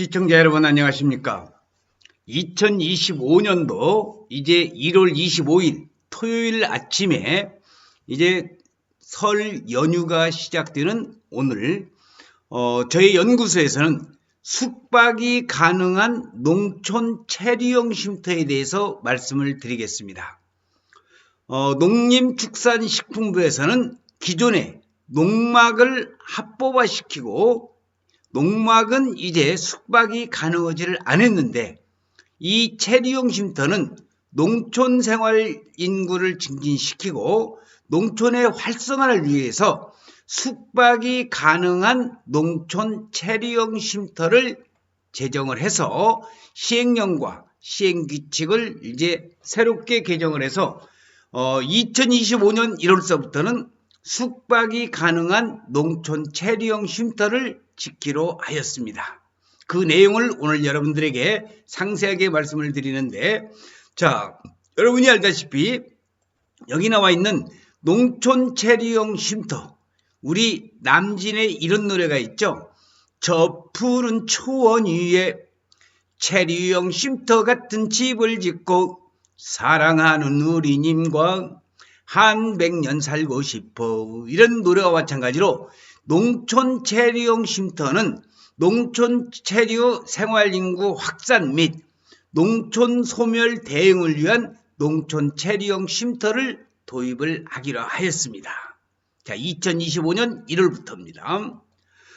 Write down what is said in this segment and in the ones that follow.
시청자 여러분 안녕하십니까? 2025년도 이제 1월 25일 토요일 아침에 이제 설 연휴가 시작되는 오늘 저희 연구소에서는 숙박이 가능한 농촌 체류형 쉼터에 대해서 말씀을 드리겠습니다. 농림축산식품부에서는 기존에 농막을 합법화시키고 농막은 이제 숙박이 가능하지를 않았는데 이 체류형 쉼터는 농촌 생활 인구를 증진시키고 농촌의 활성화를 위해서 숙박이 가능한 농촌 체류형 쉼터를 제정을 해서 시행령과 시행규칙을 이제 새롭게 개정을 해서 2025년 1월서부터는 숙박이 가능한 농촌 체류형 쉼터를 짓기로 하였습니다. 그 내용을 오늘 여러분들에게 상세하게 말씀을 드리는데, 자, 여러분이 알다시피 여기 나와 있는 농촌 체류형 쉼터, 우리 남진의 이런 노래가 있죠. 저 푸른 초원 위에 체류형 쉼터 같은 집을 짓고 사랑하는 우리님과 한 100년 살고 싶어, 이런 노래와 마찬가지로 농촌 체류형 쉼터는 농촌 체류 생활인구 확산 및 농촌 소멸 대응을 위한 농촌 체류형 쉼터를 도입을 하기로 하였습니다. 자, 2025년 1월부터입니다.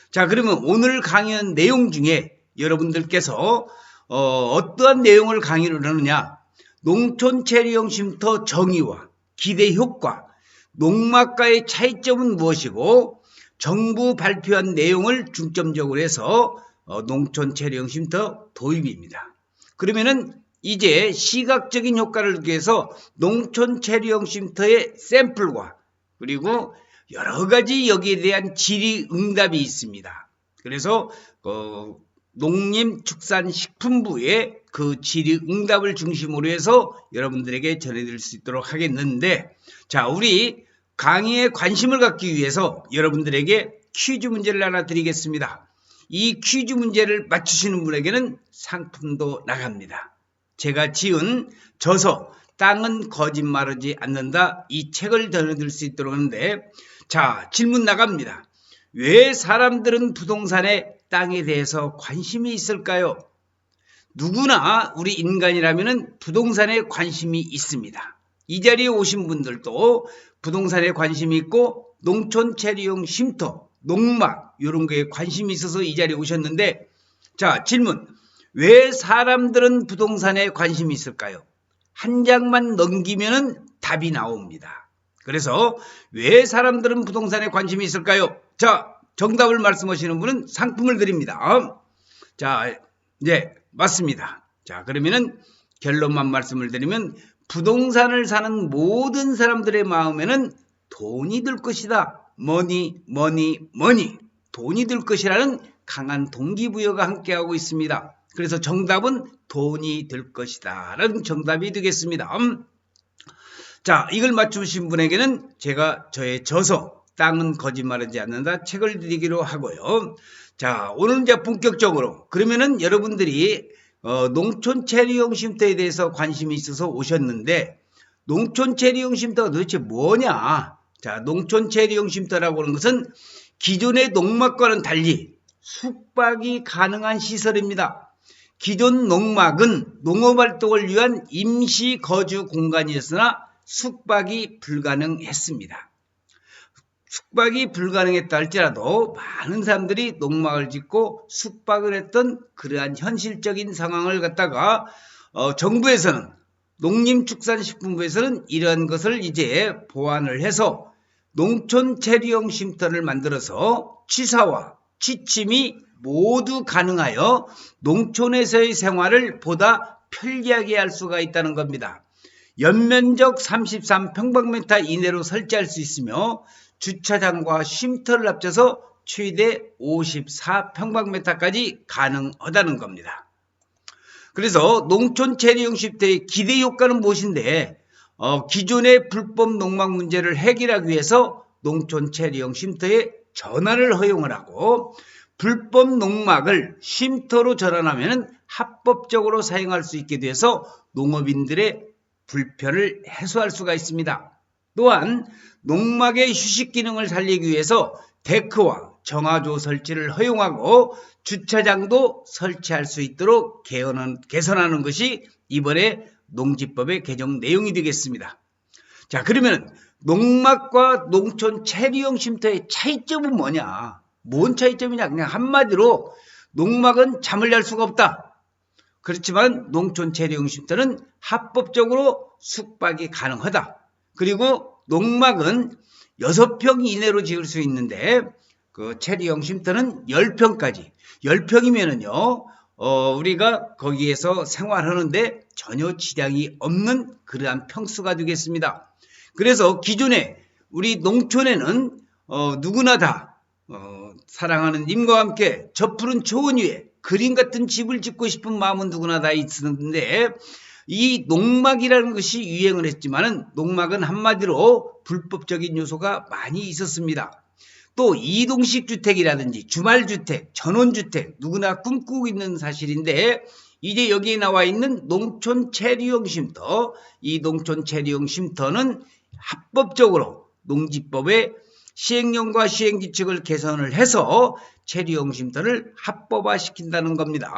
자, 그러면 오늘 강연 내용 중에 여러분들께서 어떠한 내용을 강의를 하느냐, 농촌 체류형 쉼터 정의와 기대 효과, 농막과의 차이점은 무엇이고 정부 발표한 내용을 중점적으로 해서 농촌 체류형 쉼터 도입입니다. 그러면은 이제 시각적인 효과를 주기 위해서 농촌 체류형 쉼터의 샘플과 그리고 여러 가지 여기에 대한 질의응답이 있습니다. 그래서 농림축산식품부의 그 질의응답을 중심으로 해서 여러분들에게 전해드릴 수 있도록 하겠는데, 자, 우리 강의에 관심을 갖기 위해서 여러분들에게 퀴즈 문제를 하나 드리겠습니다. 이 퀴즈 문제를 맞추시는 분에게는 상품도 나갑니다. 제가 지은 저서 땅은 거짓말하지 않는다, 이 책을 전해드릴 수 있도록 하는데, 자, 질문 나갑니다. 왜 사람들은 부동산에 땅에 대해서 관심이 있을까요? 누구나 우리 인간이라면 부동산에 관심이 있습니다. 이 자리에 오신 분들도 부동산에 관심이 있고 농촌 체류형 쉼터, 농막 이런 거에 관심이 있어서 이 자리에 오셨는데, 자, 질문. 왜 사람들은 부동산에 관심이 있을까요? 한 장만 넘기면은 답이 나옵니다. 그래서 왜 사람들은 부동산에 관심이 있을까요? 자, 정답을 말씀하시는 분은 상품을 드립니다. 자, 네, 맞습니다. 자, 그러면은 결론만 말씀을 드리면 부동산을 사는 모든 사람들의 마음에는 돈이 들 것이다. 머니. 돈이 들 것이라는 강한 동기부여가 함께하고 있습니다. 그래서 정답은 돈이 들 것이다 라는 정답이 되겠습니다. 자, 이걸 맞추신 분에게는 제가 저의 저서 땅은 거짓말하지 않는다 책을 드리기로 하고요. 자, 오늘 이제 본격적으로, 그러면은 여러분들이 농촌 체류형 쉼터에 대해서 관심이 있어서 오셨는데, 농촌 체류형 쉼터가 도대체 뭐냐? 자, 농촌 체류형 쉼터라고 하는 것은 기존의 농막과는 달리 숙박이 가능한 시설입니다. 기존 농막은 농업활동을 위한 임시 거주 공간이었으나 숙박이 불가능했습니다. 숙박이 불가능했다 할지라도 많은 사람들이 농막을 짓고 숙박을 했던 그러한 현실적인 상황을 갖다가 정부에서는, 농림축산식품부에서는 이러한 것을 이제 보완을 해서 농촌 체류형 쉼터를 만들어서 취사와 취침이 모두 가능하여 농촌에서의 생활을 보다 편리하게 할 수가 있다는 겁니다. 연면적 33평방미터 이내로 설치할 수 있으며 주차장과 쉼터를 합쳐서 최대 54평방미터까지 가능하다는 겁니다. 그래서 농촌 체류형 쉼터의 기대 효과는 무엇인데, 기존의 불법 농막 문제를 해결하기 위해서 농촌 체류형 쉼터에 전환을 허용을 하고 불법 농막을 쉼터로 전환하면 합법적으로 사용할 수 있게 돼서 농업인들의 불편을 해소할 수가 있습니다. 또한 농막의 휴식 기능을 살리기 위해서 데크와 정화조 설치를 허용하고 주차장도 설치할 수 있도록 개선하는 것이 이번에 농지법의 개정 내용이 되겠습니다. 자, 그러면 농막과 농촌 체류용 쉼터의 차이점은 뭐냐? 뭔 차이점이냐? 그냥 한마디로 농막은 잠을 잘 수가 없다. 그렇지만 농촌 체류용 쉼터는 합법적으로 숙박이 가능하다. 그리고 농막은 6평 이내로 지을 수 있는데 그 체류용 쉼터는 10평까지. 10평이면은요, 우리가 거기에서 생활하는데 전혀 지장이 없는 그러한 평수가 되겠습니다. 그래서 기존에 우리 농촌에는 누구나 다 사랑하는 님과 함께 저 푸른 초원 위에 그림 같은 집을 짓고 싶은 마음은 누구나 다 있었는데 이 농막이라는 것이 유행을 했지만은 농막은 한마디로 불법적인 요소가 많이 있었습니다. 또 이동식 주택이라든지 주말주택, 전원주택 누구나 꿈꾸고 있는 사실인데 이제 여기에 나와 있는 농촌 체류용 쉼터, 이 농촌 체류용 쉼터는 합법적으로 농지법의 시행령과 시행규칙을 개선을 해서 체류용 쉼터를 합법화시킨다는 겁니다.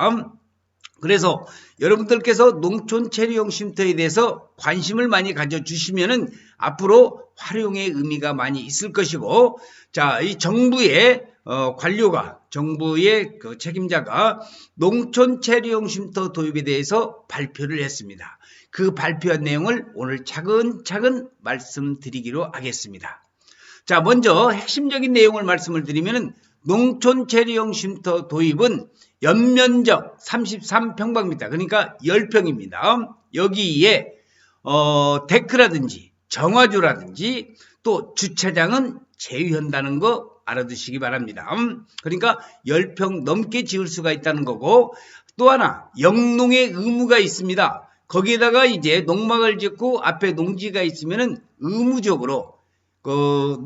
그래서 여러분들께서 농촌 체류용 쉼터에 대해서 관심을 많이 가져주시면은 앞으로 활용의 의미가 많이 있을 것이고, 자, 이 정부의 관료가, 정부의 그 책임자가 농촌 체류용 쉼터 도입에 대해서 발표를 했습니다. 그 발표한 내용을 오늘 차근차근 말씀드리기로 하겠습니다. 자, 먼저 핵심적인 내용을 말씀을 드리면은 농촌 체류용 쉼터 도입은 연면적 33평방미터, 그러니까 10평입니다. 여기에 데크라든지 정화조라든지 또 주차장은 제외한다는 거 알아두시기 바랍니다. 그러니까 10평 넘게 지을 수가 있다는 거고, 또 하나 영농의 의무가 있습니다. 거기에다가 이제 농막을 짓고 앞에 농지가 있으면은 의무적으로 그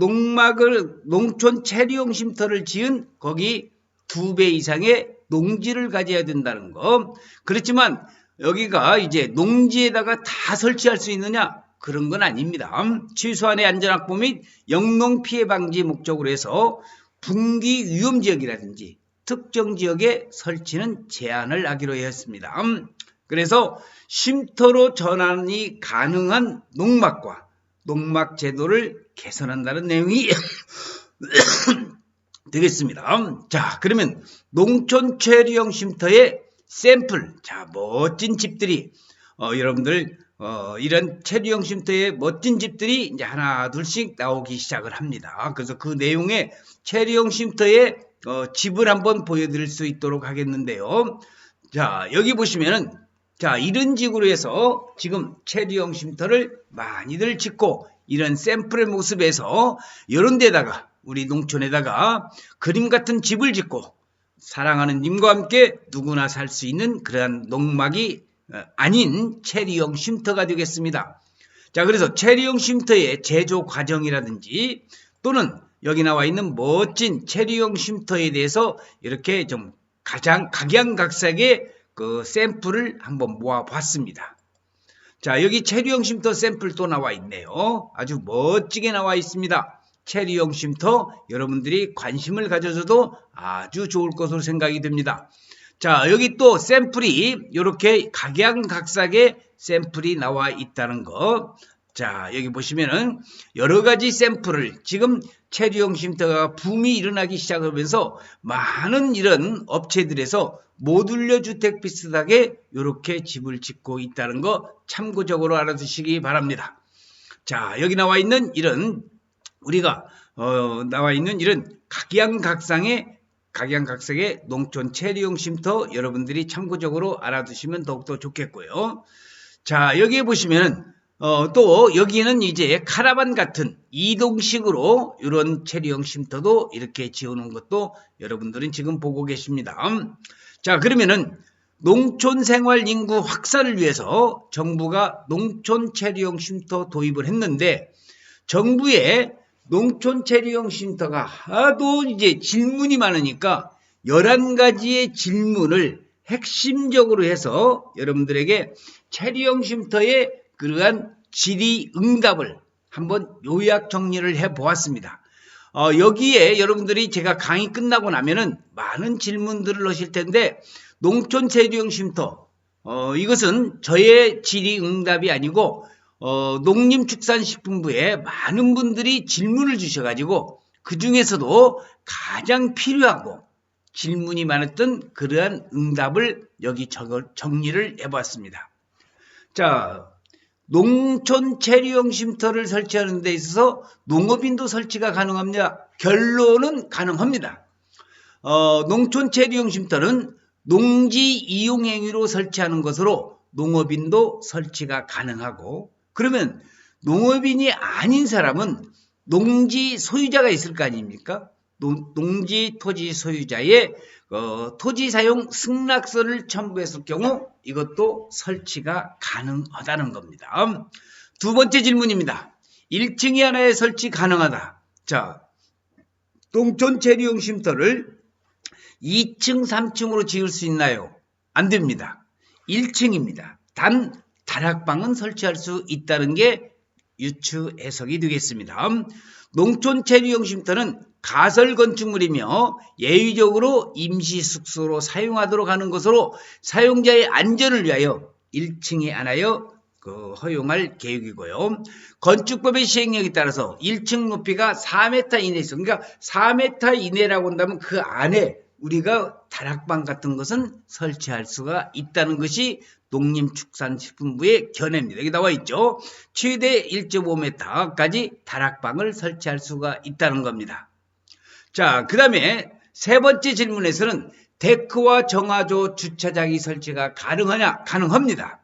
농촌 체류용 쉼터를 지은 거기 2배 이상의 농지를 가져야 된다는 거. 그렇지만 여기가 이제 농지에다가 다 설치할 수 있느냐? 그런 건 아닙니다. 취소안의 안전확보 및 영농 피해 방지 목적으로 해서 분기 위험 지역이라든지 특정 지역에 설치는 제한을 하기로 했습니다. 그래서 쉼터로 전환이 가능한 농막과 농막 제도를 개선한다는 내용이 되겠습니다. 자, 그러면 농촌 체류용 쉼터의 샘플, 자, 멋진 집들이 여러분들 이런 체류용 쉼터의 멋진 집들이 이제 하나 둘씩 나오기 시작을 합니다. 그래서 그 내용의 체류용 쉼터의 집을 한번 보여드릴 수 있도록 하겠는데요. 자, 여기 보시면은 자, 이런 식으로 해서 지금 체류용 쉼터를 많이들 짓고 이런 샘플의 모습에서 이런 데다가 우리 농촌에다가 그림 같은 집을 짓고 사랑하는 님과 함께 누구나 살 수 있는 그러한 농막이 아닌 체류용 쉼터가 되겠습니다. 자, 그래서 체류용 쉼터의 제조 과정이라든지 또는 여기 나와 있는 멋진 체류용 쉼터에 대해서 이렇게 좀 가장 각양각색의 그 샘플을 한번 모아봤습니다. 자, 여기 체류용 쉼터 샘플 또 나와 있네요. 아주 멋지게 나와 있습니다. 체류용 쉼터 여러분들이 관심을 가져줘도 아주 좋을 것으로 생각이 듭니다. 자, 여기 또 샘플이 이렇게 각양각색의 샘플이 나와 있다는 거. 자, 여기 보시면은 여러 가지 샘플을 지금 체류용 쉼터가 붐이 일어나기 시작하면서 많은 이런 업체들에서 모듈러 주택 비슷하게 이렇게 집을 짓고 있다는 거 참고적으로 알아두시기 바랍니다. 자, 여기 나와 있는 이런 우리가 나와 있는 이런 각양각색의 농촌 체류용 쉼터 여러분들이 참고적으로 알아두시면 더욱더 좋겠고요. 자, 여기에 보시면은 또 여기는 이제 카라반 같은 이동식으로 이런 체류용 쉼터도 이렇게 지어놓은 것도 여러분들은 지금 보고 계십니다. 자, 그러면은 농촌 생활 인구 확산을 위해서 정부가 농촌 체류용 쉼터 도입을 했는데 정부의 농촌 체류용 쉼터가 하도 이제 질문이 많으니까 11가지의 질문을 핵심적으로 해서 여러분들에게 체리형 쉼터의 그러한 질의응답을 한번 요약 정리를 해 보았습니다. 여기에 여러분들이 제가 강의 끝나고 나면은 많은 질문들을 넣으실 텐데, 농촌 체리형 쉼터, 이것은 저의 질의응답이 아니고 농림축산식품부에 많은 분들이 질문을 주셔가지고 그 중에서도 가장 필요하고 질문이 많았던 그러한 응답을 여기 정리를 해봤습니다. 자, 농촌 체리형 쉼터를 설치하는 데 있어서 농업인도 설치가 가능합니다. 결론은 가능합니다. 농촌 체리형 쉼터는 농지 이용 행위로 설치하는 것으로 농업인도 설치가 가능하고, 그러면 농업인이 아닌 사람은 농지 소유자가 있을 거 아닙니까? 농지 토지 소유자의 토지 사용 승낙서를 첨부했을 경우 이것도 설치가 가능하다는 겁니다. 두 번째 질문입니다. 1층이 하나에 설치 가능하다. 자, 농촌 체리형 쉼터를 2층, 3층으로 지을 수 있나요? 안 됩니다. 1층입니다. 단 다락방은 설치할 수 있다는 게 유추 해석이 되겠습니다. 농촌 체리형 쉼터는 가설 건축물이며 예외적으로 임시 숙소로 사용하도록 하는 것으로 사용자의 안전을 위하여 1층에 안하여 허용할 계획이고요. 건축법의 시행령에 따라서 1층 높이가 4m 이내에 있어. 그러니까 4m 이내라고 한다면 그 안에 우리가 다락방 같은 것은 설치할 수가 있다는 것이 농림축산식품부의 견해입니다. 여기 나와 있죠. 최대 1.5m까지 다락방을 설치할 수가 있다는 겁니다. 자, 그 다음에 세 번째 질문에서는 데크와 정화조 주차장이 설치가 가능하냐? 가능합니다.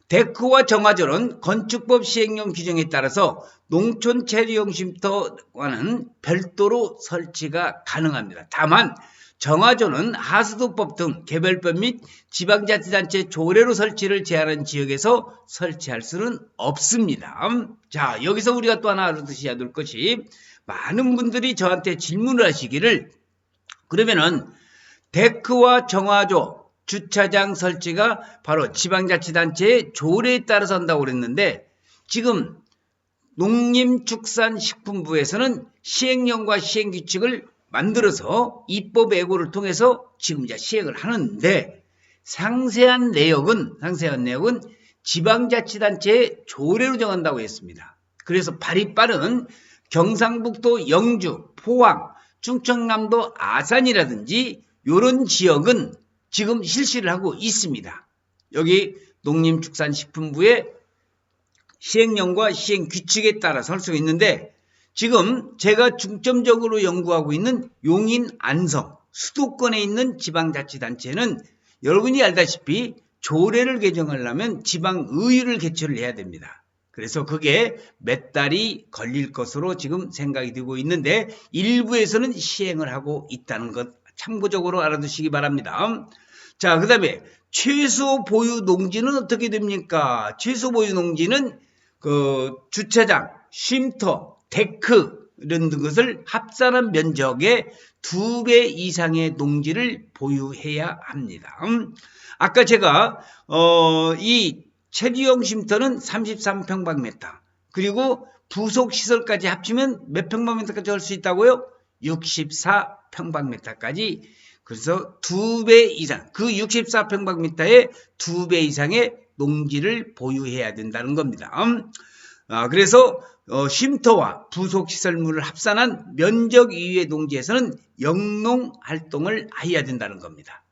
데크와 정화조는 건축법 시행령 규정에 따라서 농촌 체리형 쉼터와는 별도로 설치가 가능합니다. 다만 정화조는 하수도법 등 개별법 및 지방자치단체 조례로 설치를 제한한 지역에서 설치할 수는 없습니다. 자, 여기서 우리가 또 하나 알아두셔야 될 것이, 많은 분들이 저한테 질문을 하시기를, 그러면은 데크와 정화조 주차장 설치가 바로 지방자치단체의 조례에 따라서 한다고 그랬는데, 지금 농림축산식품부에서는 시행령과 시행규칙을 만들어서 입법 예고를 통해서 지금 이제 시행을 하는데, 상세한 내역은 지방자치단체의 조례로 정한다고 했습니다. 그래서 발이 빠른 경상북도 영주, 포항, 충청남도 아산이라든지 이런 지역은 지금 실시를 하고 있습니다. 여기 농림축산식품부의 시행령과 시행규칙에 따라서 할 수가 있는데, 지금 제가 중점적으로 연구하고 있는 용인, 안성, 수도권에 있는 지방자치단체는 여러분이 알다시피 조례를 개정하려면 지방의회를 개최를 해야 됩니다. 그래서 그게 몇 달이 걸릴 것으로 지금 생각이 되고 있는데, 일부에서는 시행을 하고 있다는 것 참고적으로 알아두시기 바랍니다. 자, 그 다음에 최소 보유 농지는 어떻게 됩니까? 최소 보유 농지는 주차장, 쉼터, 데크 이런 것을 합산한 면적의 2배 이상의 농지를 보유해야 합니다. 아까 제가 이 체리형 쉼터는 33평방미터, 그리고 부속시설까지 합치면 몇 평방미터까지 할 수 있다고요? 64평방미터까지. 그래서 2배 이상, 그 64평방미터의 2배 이상의 농지를 보유해야 된다는 겁니다. 그래서 쉼터와 부속시설물을 합산한 면적 이외의 농지에서는 영농 활동을 해야 된다는 겁니다.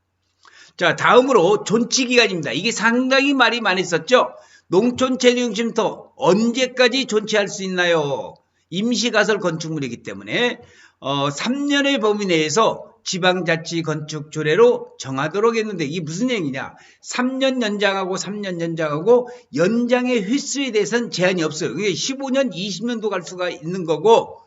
자, 다음으로 존치기간입니다. 이게 상당히 말이 많이 있었죠. 농촌 체리형 쉼터 언제까지 존치할 수 있나요? 임시가설 건축물이기 때문에 3년의 범위 내에서 지방자치 건축 조례로 정하도록 했는데, 이게 무슨 얘기냐? 3년 연장하고 3년 연장하고 연장의 횟수에 대해서는 제한이 없어요. 그게 15년, 20년도 갈 수가 있는 거고,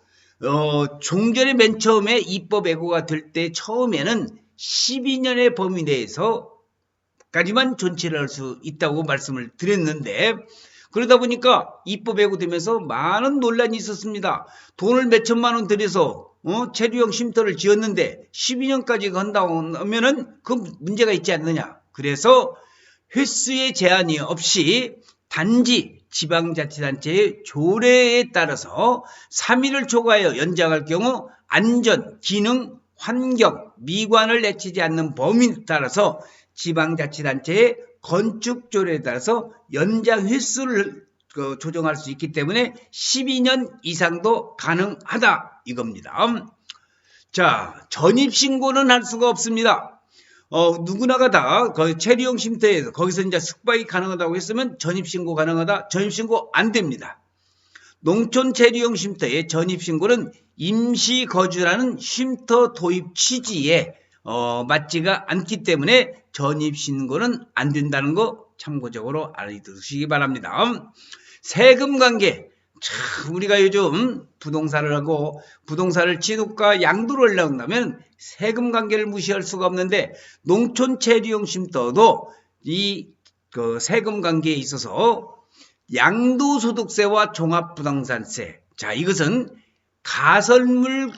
종전에 맨 처음에 입법 예고가 될 때 처음에는 12년의 범위 내에서까지만 존치를 할 수 있다고 말씀을 드렸는데, 그러다 보니까 입법 예고되면서 많은 논란이 있었습니다. 돈을 몇 천만 원 들여서 체류형 쉼터를 지었는데 12년까지 간다고 하면은 그 문제가 있지 않느냐. 그래서 횟수의 제한이 없이 단지 지방자치단체의 조례에 따라서 3일을 초과하여 연장할 경우 안전, 기능, 환경, 미관을 해치지 않는 범위에 따라서 지방자치단체의 건축조례에 따라서 연장 횟수를 조정할 수 있기 때문에 12년 이상도 가능하다 이겁니다. 자, 전입신고는 할 수가 없습니다. 누구나가 다 체류형 쉼터에서 거기서 이제 숙박이 가능하다고 했으면 전입신고 가능하다. 전입신고 안 됩니다. 농촌 체류형 쉼터의 전입신고는 임시 거주라는 쉼터 도입 취지에 맞지가 않기 때문에 전입신고는 안 된다는 거 참고적으로 알아두시기 바랍니다. 세금 관계. 참 우리가 요즘 부동산을 하고 부동산을 취득과 양도를 하려고 하면 세금 관계를 무시할 수가 없는데 농촌 체류형 쉼터도 이 세금 관계에 있어서 양도소득세와 종합부동산세. 자, 이것은 가설물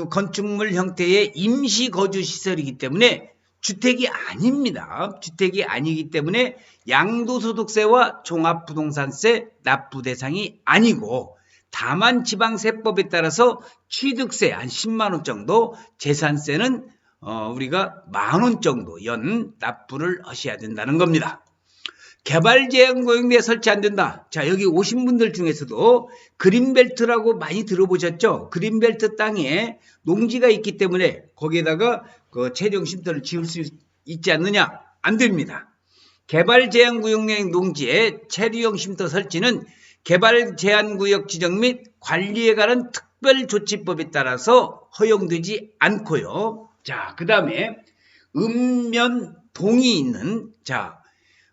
건축물 형태의 임시 거주 시설이기 때문에 주택이 아닙니다. 주택이 아니기 때문에 양도소득세와 종합부동산세 납부 대상이 아니고 다만 지방세법에 따라서 취득세 한 10만 원 정도, 재산세는 우리가 10,000원 정도 연 납부를 하셔야 된다는 겁니다. 개발제한구역내에 설치 안 된다. 자, 여기 오신 분들 중에서도 그린벨트라고 많이 들어보셨죠? 그린벨트 땅에 농지가 있기 때문에 거기에다가 체류형 쉼터를 지을 수 있지 않느냐? 안 됩니다. 개발제한구역 내 농지에 체류형 쉼터 설치는 개발제한구역 지정 및 관리에 관한 특별조치법에 따라서 허용되지 않고요. 자, 그 다음에 읍면 동이 있는,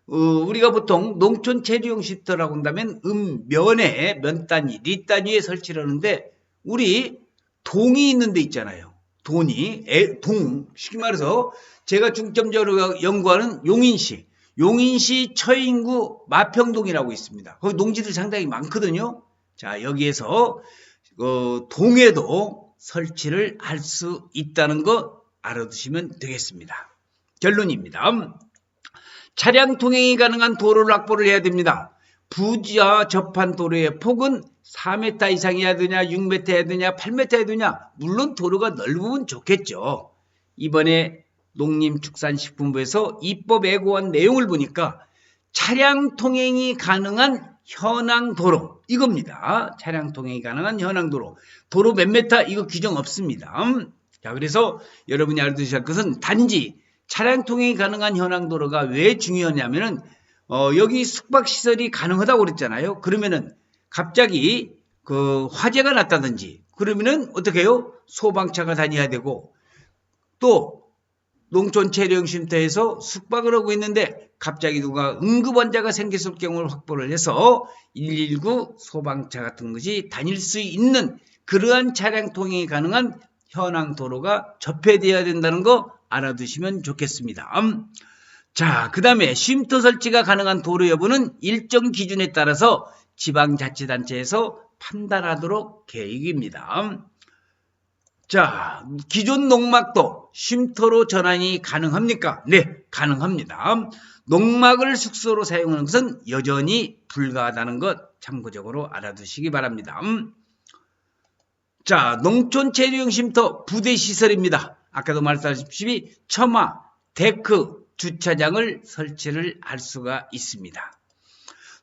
우리가 보통 농촌 체류형 쉼터라고 한다면 읍면에 면 단위, 리 단위에 설치를 하는데 우리 동이 있는 데 있잖아요. 동, 쉽게 말해서 제가 중점적으로 연구하는 용인시 처인구 마평동이라고 있습니다. 거기 농지들 상당히 많거든요. 자, 여기에서 동에도 설치를 할 수 있다는 거 알아두시면 되겠습니다. 결론입니다. 차량 통행이 가능한 도로를 확보를 해야 됩니다. 부지와 접한 도로의 폭은 4m 이상이어야 되냐, 6m 해야 되냐, 8m 해야 되냐. 물론 도로가 넓으면 좋겠죠. 이번에 농림축산식품부에서 입법 예고한 내용을 보니까 차량 통행이 가능한 현황도로 이겁니다. 차량 통행이 가능한 현황도로. 도로 몇 메타 이거 규정 없습니다. 자, 그래서 여러분이 알아두셔야 할 것은 단지 차량 통행이 가능한 현황도로가 왜 중요하냐면은 여기 숙박시설이 가능하다고 그랬잖아요. 그러면은 갑자기 화재가 났다든지 그러면은 어떻게 해요? 소방차가 다녀야 되고 또 농촌 체류형 쉼터에서 숙박을 하고 있는데 갑자기 누가 응급환자가 생겼을 경우를 확보를 해서 119 소방차 같은 것이 다닐 수 있는 그러한 차량 통행이 가능한 현황도로가 접해되어야 된다는 거 알아두시면 좋겠습니다. 자, 그 다음에 쉼터 설치가 가능한 도로 여부는 일정 기준에 따라서 지방자치단체에서 판단하도록 계획입니다. 자, 기존 농막도 쉼터로 전환이 가능합니까? 네, 가능합니다. 농막을 숙소로 사용하는 것은 여전히 불가하다는 것 참고적으로 알아두시기 바랍니다. 자, 농촌 체류형 쉼터 부대시설입니다. 아까도 말씀하셨다시피 처마, 데크, 주차장을 설치를 할 수가 있습니다.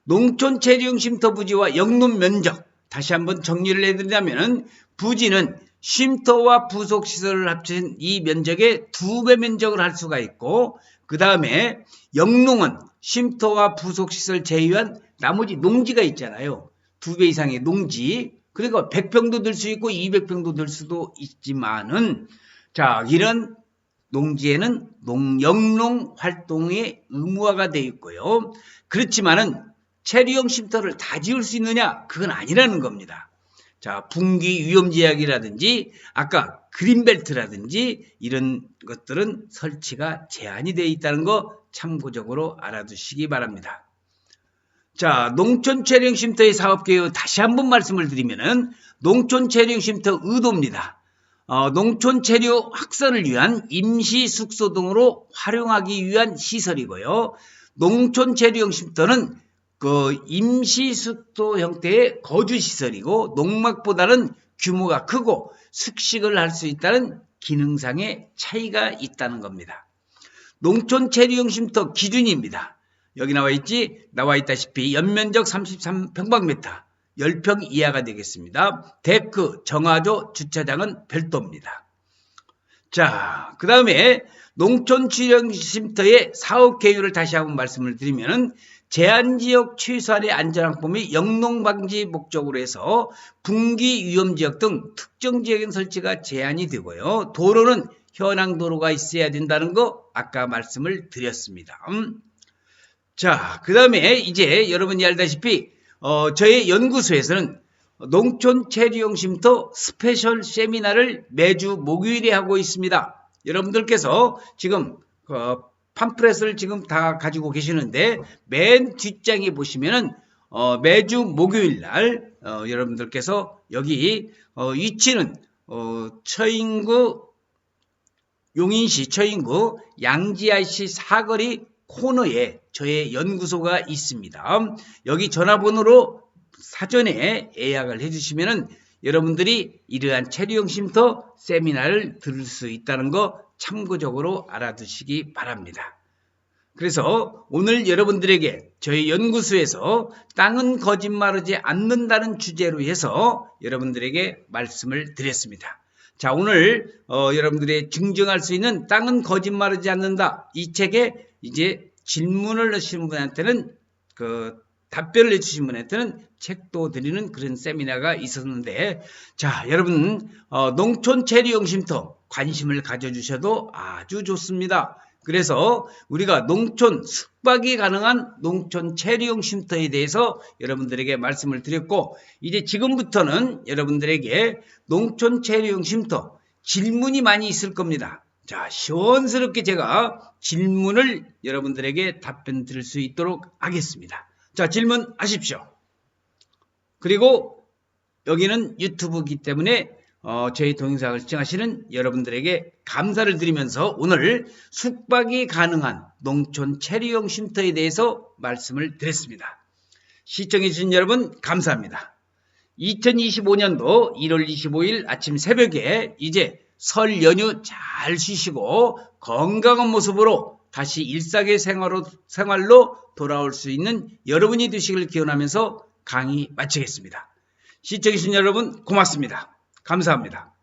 농촌 체류형 쉼터 부지와 영농 면적 다시 한번 정리를 해드리자면 부지는 쉼터와 부속시설을 합친 이 면적의 2배 면적을 할 수가 있고 그 다음에 영농은 쉼터와 부속시설 제외한 나머지 농지가 있잖아요. 2배 이상의 농지 그러니까 100평도 될 수 있고 200평도 될 수도 있지만은 자, 이런 농지에는 영농 활동의 의무화가 되어 있고요. 그렇지만은 체류형 쉼터를 다 지을 수 있느냐? 그건 아니라는 겁니다. 자, 분기 위험지역이라든지 아까 그린벨트라든지 이런 것들은 설치가 제한이 되어 있다는 거 참고적으로 알아두시기 바랍니다. 자, 농촌 체류형 쉼터의 사업계획 다시 한번 말씀을 드리면은 농촌 체류형 쉼터 의도입니다. 농촌 체류 확산을 위한 임시 숙소 등으로 활용하기 위한 시설이고요. 농촌 체류형 쉼터는 그 임시 숙소 형태의 거주 시설이고 농막보다는 규모가 크고 숙식을 할 수 있다는 기능상의 차이가 있다는 겁니다. 농촌 체류형 쉼터 기준입니다. 여기 나와 있다시피 연면적 33평방미터, 10평 이하가 되겠습니다. 데크, 정화조, 주차장은 별도입니다. 자, 그 다음에 농촌 체류형 쉼터의 사업 계획을 다시 한번 말씀을 드리면은 제한지역 최소한의 안전항법 영농방지 목적으로 해서 분기 위험지역 등 특정 지역엔 설치가 제한이 되고요. 도로는 현항도로가 있어야 된다는 거 아까 말씀을 드렸습니다. 자, 그 다음에 이제 여러분이 알다시피 저희 연구소에서는 농촌 체류형 쉼터 스페셜 세미나를 매주 목요일에 하고 있습니다. 여러분들께서 지금 팜플렛을 지금 다 가지고 계시는데 맨 뒷장에 보시면은 매주 목요일 날 여러분들께서 여기 위치는 처인구 용인시 처인구 양지IC 사거리 코너에 저의 연구소가 있습니다. 여기 전화번호로 사전에 예약을 해주시면은 여러분들이 이러한 체류형 쉼터 세미나를 들을 수 있다는 거 참고적으로 알아두시기 바랍니다. 그래서 오늘 여러분들에게 저희 연구소에서 땅은 거짓말하지 않는다는 주제로 해서 여러분들에게 말씀을 드렸습니다. 자, 오늘 여러분들이 증정할 수 있는 땅은 거짓말하지 않는다. 이 책에 이제 질문을 넣으신 분한테는 답변을 해주신 분한테는 책도 드리는 그런 세미나가 있었는데, 자, 여러분 농촌 체류형 쉼터 관심을 가져주셔도 아주 좋습니다. 그래서 우리가 농촌 숙박이 가능한 농촌 체류형 쉼터에 대해서 여러분들에게 말씀을 드렸고, 이제 지금부터는 여러분들에게 농촌 체류형 쉼터 질문이 많이 있을 겁니다. 자, 시원스럽게 제가 질문을 여러분들에게 답변 드릴 수 있도록 하겠습니다. 자, 질문하십시오. 그리고 여기는 유튜브이기 때문에 저희 동영상을 시청하시는 여러분들에게 감사를 드리면서 오늘 숙박이 가능한 농촌 체류형 쉼터에 대해서 말씀을 드렸습니다. 시청해주신 여러분 감사합니다. 2025년도 1월 25일 아침 새벽에 이제 설 연휴 잘 쉬시고 건강한 모습으로 다시 일상의 생활로 돌아올 수 있는 여러분이 되시길 기원하면서 강의 마치겠습니다. 시청해주신 여러분 고맙습니다. 감사합니다.